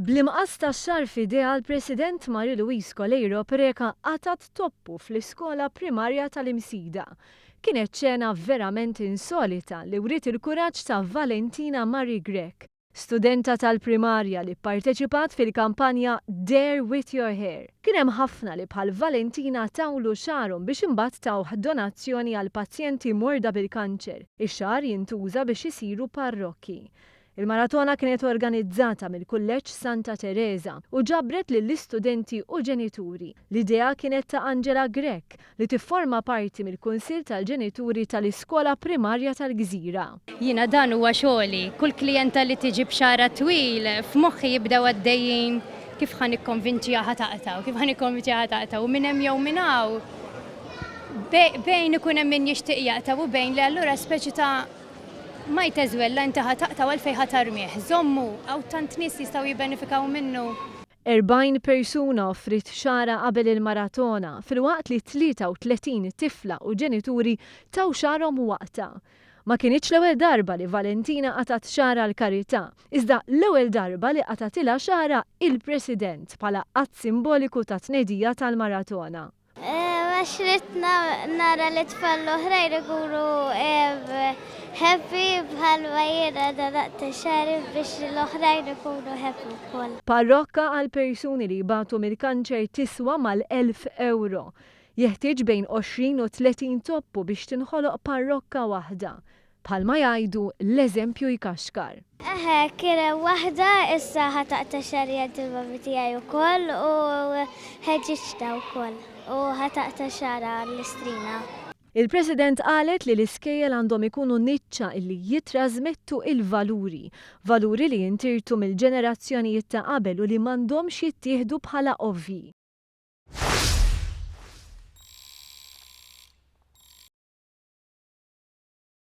Bl-imqas tax-xahar f'idea l-President Marie-Louise Colleiro Preca qatat toppu fl-iskola primarja tal-Imsida. Kienet ċena verament insolita li wriet il-kuraġġ ta' Valentina Marie Grech, studenta tal-primarja li pparteċipat fil-kampanja Dare with Your Hair. Kien hemm ħafna li bħal Valentina tawlu xarhom biex imbagħad tawh donazzjoni għal pazjenti morda bil-kanċer. Ix-xahar jintuża biex isiru parrokki. Il-maratona kienet organizzata mill-Kulleġġ Santa Teresa u ġabret lill-istudenti u ġenituri. L-idea kienet ta' Angela Grech li tifforma parti mill-Kunsill tal-Ġenituri tal-Iskola Primarja tal-Gżira. Jiena dan huwa xogħli, kull klijenta li tiġi b'xara twil f'moħħi jibdew għaddejjin kif ħan ikkonvinċiha taqtaw, u minn hemm jew minn hawn. Bejn ikun hemm min jixtieq jaqtaw u bejn li allura speċi ta' ma jteżwella inti ħataqtaw għalfejn ħatarmih. Żommu, għaw tant nies jistgħu jibbenefikaw minnu. 40 persuna offrit xara qabel il-maratona filwaqt li 33 tifla u ġenituri taw xarhom waqta. Ma kienitx l-ewwel darba li Valentina qatat xara l-karità, iżda l-ewwel darba li qatatilha xara il-President bħala qatt simboliku ta' tnedija tal-maratona. Għax rid nara li tfal l-oħrajn ikunu happy bħalma jiena dadaqt xari biex l-oħrajn ikunu happy wkoll. Parrokka għal persuni li jbatu mill-kanċer tiswa mal-1,000 euro. Jeħtieġ bejn 20 u 30 toppu biex tinħoloq parrokka waħda. Bħalma jgħidu l-eżempju jkaxkar. Kien waħda issa ħataqta xarja il-mami tiegħi wkoll u ħeġġitna wkoll u ħataqta xara l-istrina. Il-President qalet li l-iskejjel għandhom ikunu niċċa illi jitrażmettu il-valuri, valuri li jintirtu mill-ġenerazzjonijiet ta' qabel u li m'għandhomx jittieħdu bħala ovvji.